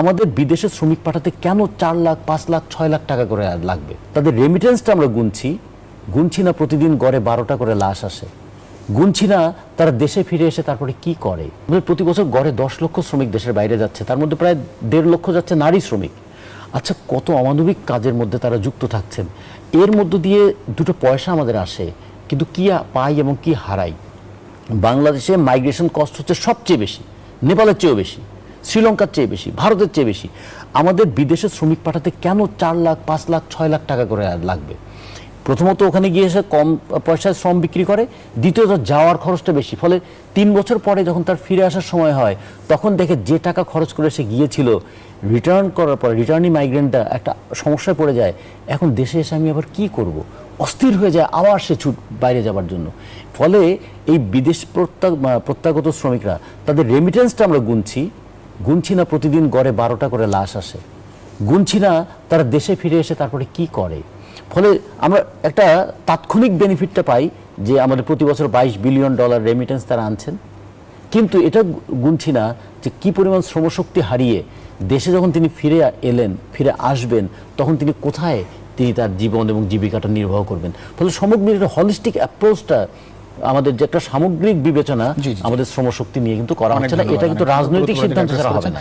আমাদের বিদেশে শ্রমিক পাঠাতে কেন 4 লাখ 5 লাখ 6 লাখ টাকা করে লাগবে? তাদের রেমিটেন্সটা আমরা গুনছি না প্রতিদিন গড়ে 12টা করে লাশ আসে, গুনছি না তারা দেশে ফিরে এসে তারপরে কি করে। প্রতি বছর গড়ে 10 লক্ষ শ্রমিক দেশের বাইরে যাচ্ছে, তার মধ্যে প্রায় 1.5 লক্ষ যাচ্ছে নারী শ্রমিক। আচ্ছা, কত অমানবিক কাজের মধ্যে তারা যুক্ত থাকছেন। এর মধ্য দিয়ে দুটো পয়সা আমাদের আসে, কিন্তু কি পাই এবং কি হারাই। বাংলাদেশে মাইগ্রেশন কস্ট হচ্ছে সবচেয়ে বেশি, নেপালের চেয়েও বেশি, শ্রীলঙ্কার চেয়ে বেশি, ভারতের চেয়ে বেশি। আমাদের বিদেশে শ্রমিক পাঠাতে কেন 4 লাখ 5 লাখ 6 লাখ টাকা করে লাগবে? প্রথমত ওখানে গিয়ে এসে কম পয়সায় শ্রম বিক্রি করে, দ্বিতীয়ত যাওয়ার খরচটা বেশি। ফলে 3 বছর পরে যখন তার ফিরে আসার সময় হয়, তখন দেখে যে টাকা খরচ করে সে গিয়েছিল, রিটার্ন করার পর রিটার্নিং মাইগ্রেন্টটা একটা সমস্যায় পড়ে যায়। এখন দেশে এসে আমি আবার কি করব, অস্থির হয়ে যায়, আবার সে বাইরে যাবার জন্য। ফলে এই বিদেশ প্রত্যাগত শ্রমিকরা, তাদের রেমিটেন্সটা আমরা গুনছি না প্রতিদিন গড়ে 12টা করে লাশ আসে, গুনছি না তারা দেশে ফিরে এসে তারপরে কি করে। ফলে আমরা একটা তাৎক্ষণিক বেনিফিটটা পাই যে আমাদের প্রতি বছর $22 বিলিয়ন রেমিটেন্স তারা আনছেন, কিন্তু এটা গুনছি না যে কি পরিমাণ শ্রমশক্তি হারিয়ে দেশে যখন তিনি ফিরে আসবেন, তখন তিনি কোথায় তার জীবন এবং জীবিকাটা নির্বাহ করবেন। ফলে সামগ্রিক হলিস্টিক অ্যাপ্রোচটা, আমাদের যে একটা সামগ্রিক বিবেচনা আমাদের শ্রমশক্তি নিয়ে কিন্তু করা হচ্ছে না। এটা কিন্তু রাজনৈতিক সিদ্ধান্ত ছাড়া হবে না।